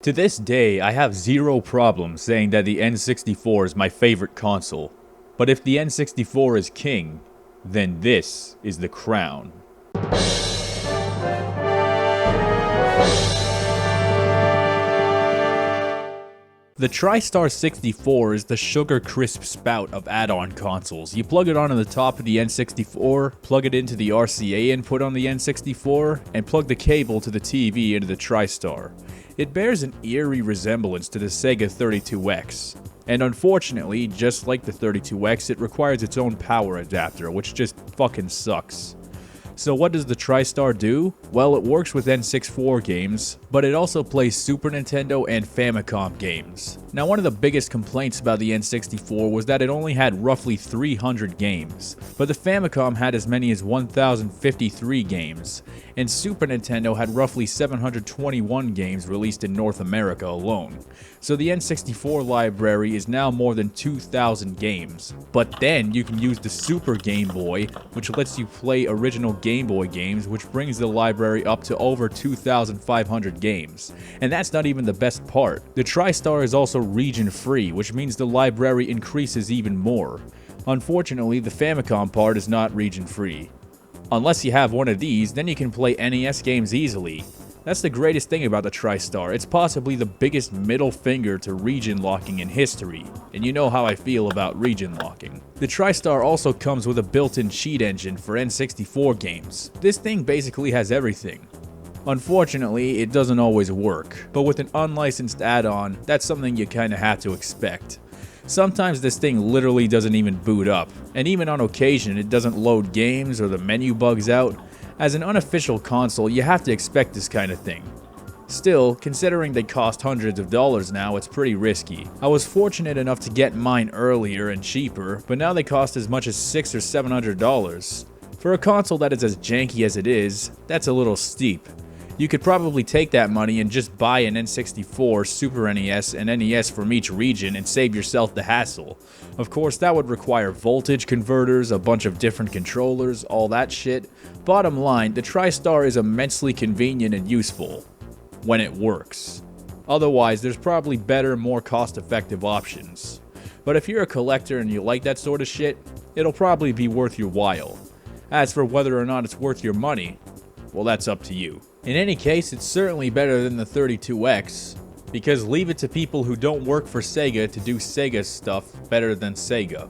To this day, I have zero problem saying that the N64 is my favorite console. But if the N64 is king, then this is the crown. The Tristar 64 is the sugar crisp spout of add-on consoles. You plug it onto the top of the N64, plug it into the RCA input on the N64, and plug the cable to the TV into the Tristar. It bears an eerie resemblance to the Sega 32X. And unfortunately, just like the 32X, it requires its own power adapter, which just fucking sucks. So what does the Tristar do? Well, it works with N64 games, but it also plays Super Nintendo and Famicom games. Now, one of the biggest complaints about the N64 was that it only had roughly 300 games, but the Famicom had as many as 1,053 games, and Super Nintendo had roughly 721 games released in North America alone. So the N64 library is now more than 2,000 games. But then you can use the Super Game Boy, which lets you play original Game Boy games, which brings the library up to over 2,500 games. And that's not even the best part. The Tristar is also region-free, which means the library increases even more. Unfortunately, the Famicom part is not region-free. Unless you have one of these, then you can play NES games easily. That's the greatest thing about the Tristar. It's possibly the biggest middle finger to region locking in history, and you know how I feel about region locking. The Tristar also comes with a built-in cheat engine for N64 games. This thing basically has everything. Unfortunately, it doesn't always work, but with an unlicensed add-on, that's something you kinda have to expect. Sometimes this thing literally doesn't even boot up, and even on occasion it doesn't load games or the menu bugs out. As an unofficial console, you have to expect this kind of thing. Still, considering they cost hundreds of dollars now, it's pretty risky. I was fortunate enough to get mine earlier and cheaper, but now they cost as much as $600 or $700. For a console that is as janky as it is, that's a little steep. You could probably take that money and just buy an N64, Super NES, and NES from each region and save yourself the hassle. Of course, that would require voltage converters, a bunch of different controllers, all that shit. Bottom line, the Tristar is immensely convenient and useful. When it works. Otherwise, there's probably better, more cost-effective options. But if you're a collector and you like that sort of shit, it'll probably be worth your while. As for whether or not it's worth your money, well, that's up to you. In any case, it's certainly better than the 32X, because leave it to people who don't work for Sega to do Sega stuff better than Sega.